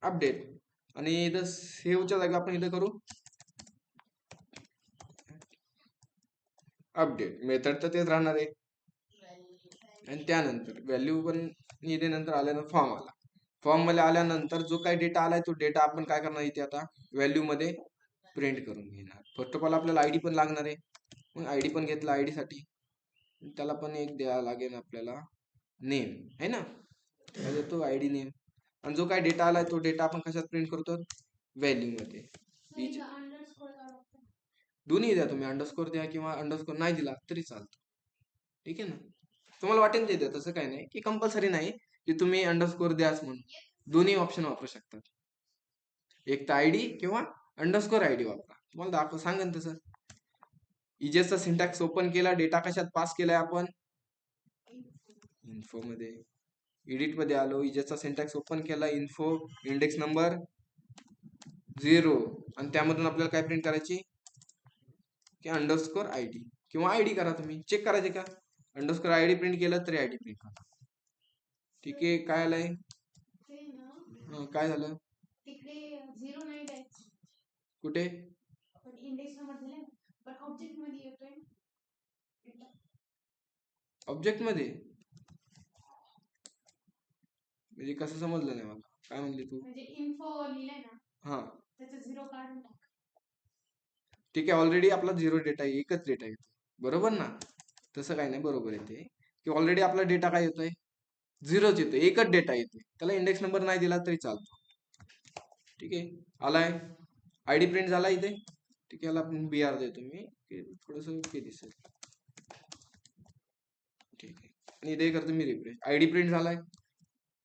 अपडेट, आणि इथं सेव्हच्या जागी आपण इथं करू अपडेट. मेथड तर तेच राहणार आहे. आणि त्यानंतर व्हॅल्यू पण इथे नंतर आल्यानंतर फॉर्म आला. फॉर्म मध्ये आल्यानंतर जो काही डेटा आलाय तो डेटा आपण काय करणार इथे आता व्हॅल्यू मध्ये प्रिंट करून घेणार. फर्स्ट ऑफ ऑल आपल्याला आयडी पण लागणार आहे. मग आयडी पण घेतला, आयडी साठी त्याला पण एक द्यावा लागेल आपल्याला नेम, है ना. देतो आयडी नेम. आणि जो काय डेटा आलाय तो डेटा आपण कशात प्रिंट करतो, व्हॅल्यू मध्ये. दोन्ही द्या तुम्ही, अंडरस्कोर द्या किंवा अंडरस्कोर नाही दिला तरी चालतो. ठीक आहे ना, तुम्हाला वाटेल ते द्या, तसं काही नाही की कंपल्सरी नाही की तुम्ही अंडरस्कोर द्याच म्हणून. दोन्ही ऑप्शन वापरू शकतात, एक तर आयडी किंवा अंडरस्कोर आयडी वापरा. तुम्हाला दाखव सांगेन तसं. इजेसचा सिंटॅक्स ओपन केला, डेटा कशात पास केलाय आपण, इन्फो मध्ये. एडिट मध्ये आलो, इजेसचा सिंटॅक्स ओपन केला, इन्फो इंडेक्स नंबर 0, आणि त्यामधून आपल्याला काय प्रिंट करायची की अंडरस्कोर आयडी किंवा आयडी करा. तुम्ही चेक करायचे का, अंडरस्कोर आयडी प्रिंट केलं तरी आयडी प्रिंट करा. ठीक आहे, काय आलंय, काय झालं तिकडे 0 नाही द्यायचं, कुठे पण इंडेक्स नंबर दिलाय पण ऑब्जेक्ट मध्ये येतोय. ऑब्जेक्ट मध्ये म्हणजे कसं समजलं नाही मला, काय म्हणली तू. म्हणजे इन्फो लिहिलाय ना, हा त्याचा 0 काढून टाक. ठीक आहे, ऑलरेडी आपला 0 डेटा आहे, एकच डेटा येतो, बरोबर ना. तसं काही नाही, बरोबर येते की ऑलरेडी आपला डेटा काय येतोय, 0च येतोय, एकच डेटा येतोय, त्याला इंडेक्स नंबर नाही दिला तरी चालतो. ठीक आहे, आलाय आयडी प्रिंट झाला इथे. ठीक आहे, याला आपण BR देतो मी, थोडस ओके दिसेल. ठीक आहे, आणि इथे करतो मी रिफ्रेश, आयडी प्रिंट झालाय.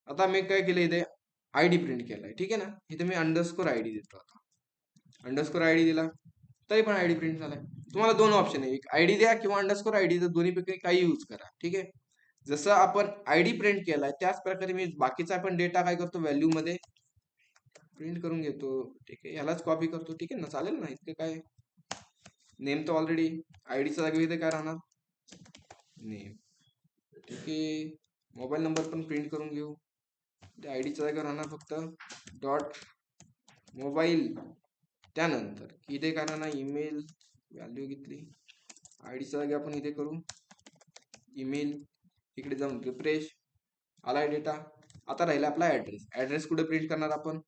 आता मी काय केलं, इथे आयडी प्रिंट केलाय. ठीक आहे ना, इथे मी अंडरस्कोर आयडी देतो. आता अंडरस्कोर आयडी दिला तरी पण आयडी प्रिंट झालाय. तुम्हाला दोन ऑप्शन आहे, एक आयडी द्या किंवा अंडरस्कोर आयडी, दोन्हीपैकी काही यूज करा. ठीक आहे, जसं आपण आयडी प्रिंट केलाय त्याच प्रकारे मी बाकीचा पण डेटा काय करतो, व्हॅल्यू मध्ये प्रिंट करून घेतो. ठीक आहे, यालाच कॉपी करतो. ठीक आहे ना, चालेल ना. इतके काय, नेम तर ऑलरेडी आयडीच्या जागी इथे काय राहणार, नेम. ठीक आहे, मोबाईल नंबर पण प्रिंट करून घेऊ. आयडीच्या जागी राहणार फक्त डॉट मोबाईल. त्यानंतर इथे काय राहणार, ईमेल व्हॅल्यू घेतली, आयडीच्या जागी आपण इथे करू ईमेल. इकडे जाऊन रिफ्रेश, आलाय डेटा. आता राहिला आपला ऍड्रेस. ऍड्रेस कुठे प्रिंट करणार आपण,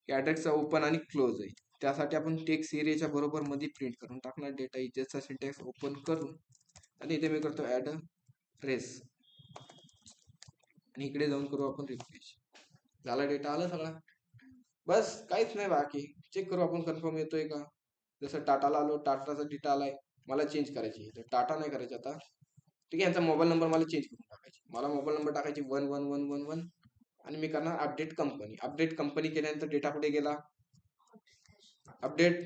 ऍड्रेसचा ओपन आणि क्लोज आहे, त्यासाठी आपण टेक्स्ट एरियाच्या बरोबर मध्ये प्रिंट करून टाकणार डेटा. इजेसचा सिंटॅक्स ओपन करून आणि इथे मी करतो ऍड्रेस, आणि इकडे जाऊन करू आपण रिफ्रेश. झाला डेटा, आला सगळा. बस काहीच नाही बाकी. चेक करू आपण कन्फर्म येतोय का. जसं टाटाला आलो, टाटाचा डेटा आलाय, मला चेंज करायची तर टाटा नाही करायची आता. ठीक आहे, यांचा मोबाईल नंबर मला चेंज करून टाकायची. मला मोबाईल नंबर टाकायची 11111 आणि मी करणार अपडेट कंपनी. अपडेट कंपनी केल्यानंतर डेटा कुठे गेला, अपडेट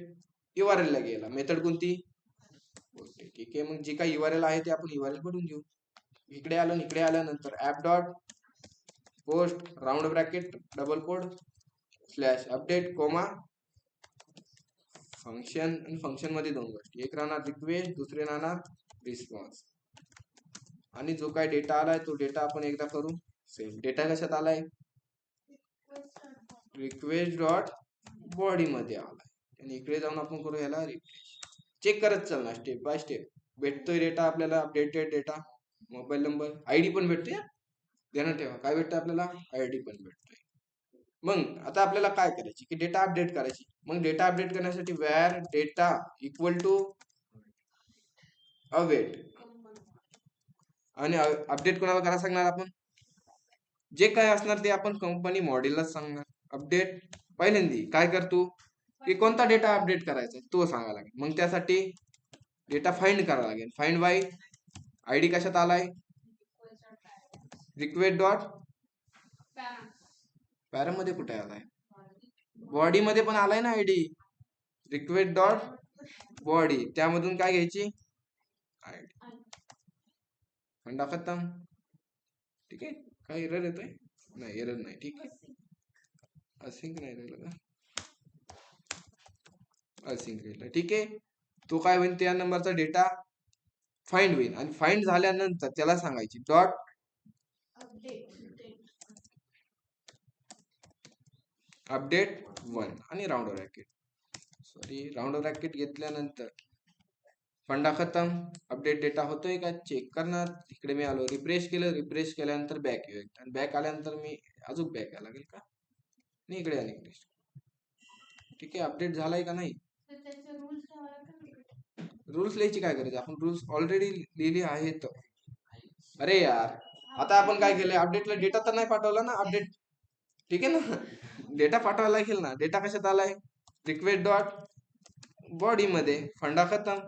URL ला गेला. मेथड कोणती, ठीक आहे. मग जे काही URL आहे ते आपण URL भरून घेऊ. इकडे आलो, इकडे आल्यानंतर app dot post round bracket double quote slash update comma function. आणि फंक्शन मध्ये दोन गोष्टी, एक राहणार रिक्वेस्ट, दुसरे राहणार रिस्पॉन्स. आणि जो काय डेटा आलाय तो डेटा आपण एकदा करू सेव्ह. डेटा कशात आलाय, रिक्वेस्ट डॉट बॉडी मध्ये आलाय. आणि इकडे जाऊन आपण करू याला रिफ्रेश. चेक करत चालणार स्टेप बाय स्टेप. भेटतोय डेटा आपल्याला, updated data, mobile number, ID पण भेटतोय. ध्यानात ठेवा, काय भेटतं आपल्याला, आयडी पण भेटतोय. मग आता आपल्याला काय करायची की डेटा अपडेट करायची. मग डेटा अपडेट करण्यासाठी where data equal to await. आणि अपडेट कोणाला करायला सांगणार आपण, जे काय असणार ते आपण कंपनी मॉडेललाच सांगणार. अपडेट पहिल्यांदा काय करतो की कोणता डेटा अपडेट करायचा तो सांगायला लागेल. मग त्यासाठी डेटा फाइंड करावा लागेल. फाइंड बाय आयडी कशात आलाय, रिक्वेस्ट डॉट पॅरम मध्ये कुठे आलाय, बॉडी मध्ये पण आलाय ना आयडी, रिक्वेस्ट डॉट बॉडी, त्यामधून काय घ्यायची आयडी. फंडा खतम. ठीक आहे. काय एरर येतोय, नाही एरर नाही. ठीक आहे. असिंक नाही राहिलं का, असिंक राहिलं. ठीक आहे. तो काय होईल, त्या नंबरचा डेटा फाइंड होईल आणि फाइंड झाल्यानंतर त्याला सांगायची डॉट अपडेट 1 आणि round bracket, sorry round bracket घेतल्यानंतर फंडा खतम. अपडेट डेटा होतोय का चेक करणार. इकडे मी आलो, रिफ्रेश केलं, रिफ्रेश केल्यानंतर बॅक येऊ, आणि बॅक आल्यानंतर मी अजून बॅक यायला लागेल का नाही, इकडे आले. ठीक आहे. अपडेट झालाय का नाही, रूल्स लिहायची काय गरज, आपण रूल्स ऑलरेडी लिहिले आहेत. अरे यार, आता आपण काय केलंय, अपडेटला डेटा तर नाही पाठवला ना अपडेट. ठीक आहे ना, डेटा पाठवायला लागेल ना. डेटा कशात आलाय, रिक्वेस्ट डॉट बॉडी मध्ये. फंडा खतम.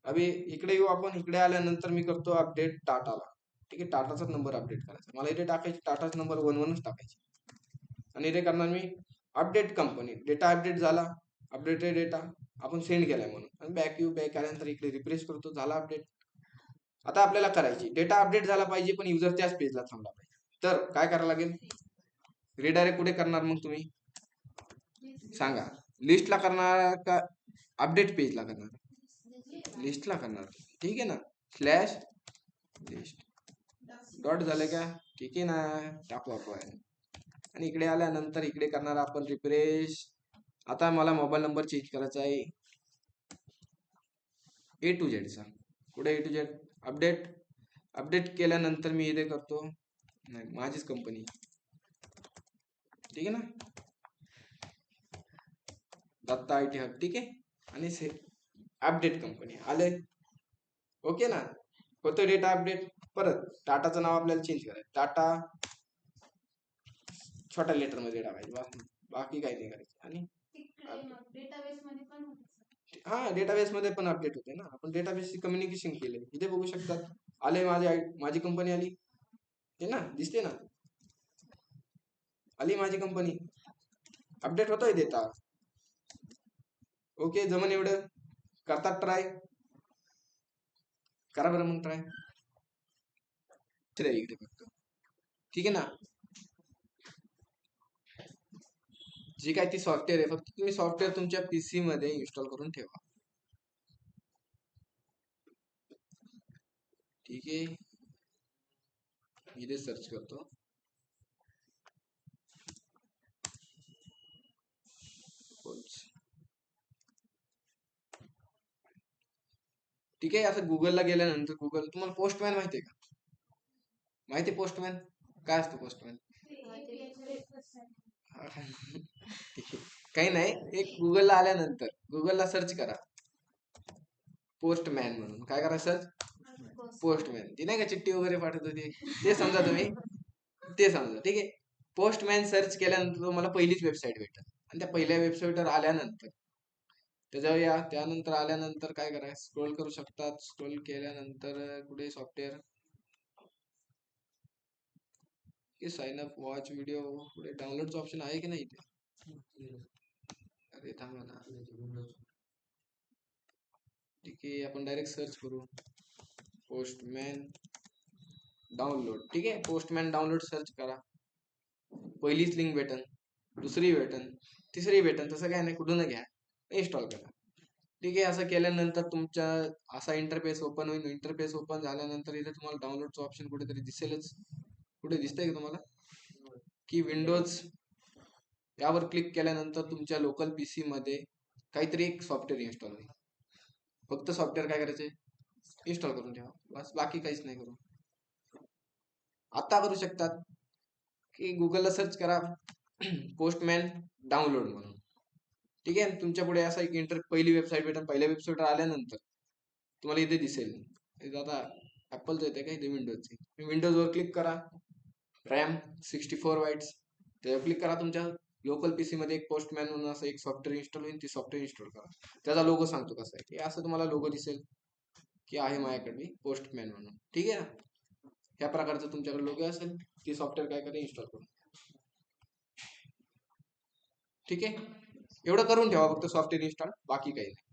अभि इकडे येऊ आपण, इकडे आल्यानंतर मी करतो अपडेट टाटाला. ठीक आहे. टाटाचा नंबर अपडेट करायचा मला, इथे टाकायची टाटाचा नंबर 11च टाकायची, आणि इथे करणार मी अपडेट कंपनी. डेटा अपडेट झाला, अपडेटेड डेटा आपण सेंड केलाय म्हणून, आणि बॅक येऊ, बॅक आल्यानंतर इकडे रिफ्रेश करतो, झाला अपडेट. आता आपल्याला करायची, डेटा अपडेट झाला पाहिजे पण युजर त्याच पेजला थांबला पाहिजे. तर काय करावं लागेल, रिडायरेक्ट कुठे करणार मग तुम्ही सांगा, लिस्टला करणार का अपडेट पेजला करणार, लिस्टला करणार. ठीक आहे ना, स्लॅश लिस्ट डॉट झाले का, ठीक आहे ना, टाकू आपण. आणि इकडे आल्यानंतर इकडे करणार आपण रिफ्रेश. आता मला मोबाईल नंबर चेंज करायचा आहे A to Z चा. कुठे A to Z, update. Update केल्यानंतर मी इथे करतो, नाही माझीच कंपनी. ठीक आहे ना, दत्ता IT हब. ठीक आहे. आणि अपडेट कंपनी आले. ओके ना, होतो डेटा अपडेट. परत टाटाचं नाव आपल्याला चेंज करायचं, टाटा छोट्या लेटर मध्ये टाकायचं, बाकी काही नाही करायचं. आणि हा, डेटाबेस मध्ये पण अपडेट होते ना, आपण डेटाबेसशी कम्युनिकेशन केले. इथे बघू शकतात, आले माझी कंपनी आली, हे ना दिसते ना, आली माझी कंपनी, अपडेट होतोय डेटा. ओके, जमन एवढं करतात, ट्राय करा बरं मग ट्राय. इकडे फक्त. ठीक आहे ना, जी काय ती सॉफ्टवेअर आहे, फक्त तुम्ही सॉफ्टवेअर तुमच्या पीसी मध्ये इन्स्टॉल करून ठेवा. ठीक आहे. इथे सर्च करतो, ठीक आहे. असं गुगलला गेल्यानंतर, गुगल तुम्हाला पोस्टमॅन माहिती आहे का, माहिती आहे पोस्टमॅन काय असतं, पोस्टमॅन काही नाही, एक गुगलला आल्यानंतर गुगलला सर्च करा पोस्टमॅन म्हणून. काय करा सर्च, पोस्टमॅन. ती नाही का चिठ्ठी वगैरे पाठवत होती, ते समजा तुम्ही, ते समजा. ठीक आहे. पोस्टमॅन सर्च केल्यानंतर तुम्हाला पहिलीच वेबसाईट भेटेल, आणि त्या पहिल्या वेबसाईटवर आल्यानंतर त्याच्यावर या. त्यानंतर आल्यानंतर काय करायचं, स्क्रोल करू शकतात. स्क्रोल केल्यानंतर कुठे software, sign up, watch video, कुठे डाउनलोडचं ऑप्शन आहे की नाही इथे, अरे थांबा ना. ठीक आहे, आपण डायरेक्ट सर्च करू पोस्टमॅन डाउनलोड. ठीक आहे, पोस्टमॅन डाउनलोड सर्च करा. पहिलीच लिंक भेटन, दुसरी भेटन, तिसरी भेटन, तसं काय नाही, कुठून घ्या, इन्स्टॉल करा. ठीक आहे. असं केल्यानंतर तुमच्या असा इंटरफेस ओपन होईल. इंटरफेस ओपन झाल्यानंतर इथे तुम्हाला डाउनलोडचं ऑप्शन कुठेतरी दिसेलच. कुठे दिसतंय का तुम्हाला, की विंडोज, यावर क्लिक केल्यानंतर तुमच्या लोकल पीसी मध्ये काहीतरी एक सॉफ्टवेअर इन्स्टॉल होईल. फक्त सॉफ्टवेअर काय करायचे, इन्स्टॉल करून ठेवा, बस, बाकी काहीच नाही करू. आता करू शकतात की गुगलला सर्च करा पोस्टमॅन डाउनलोड म्हणून. ठीक आहे. तुमच्या पुढे असा एक पहिली वेबसाईट भेटेल. पहिल्या वेबसाईटवर आल्यानंतर तुम्हाला इथे दिसेल, इथे आता ऍपलचं येते का, इथे विंडोजचे. विंडोजवर क्लिक करा, रॅम 64 बाईट्स, त्यावर क्लिक करा. तुमच्या लोकल पीसी मध्ये एक पोस्टमॅन म्हणून असं एक सॉफ्टवेअर इन्स्टॉल होईल, ते सॉफ्टवेअर इन्स्टॉल करा. त्याचा लोगो सांगतो कसा आहे. हे असं तुम्हाला लोगो दिसेल की आहे माझ्याकडे पोस्टमॅन म्हणून. ठीक आहे ना. ह्या प्रकारचं तुमच्याकडे लोगो असेल, ते सॉफ्टवेअर काय करा, इन्स्टॉल करून. ठीक आहे. एवढं करून ठेवा फक्त सॉफ्टवेअर इन्स्टॉल, बाकी काही नाही.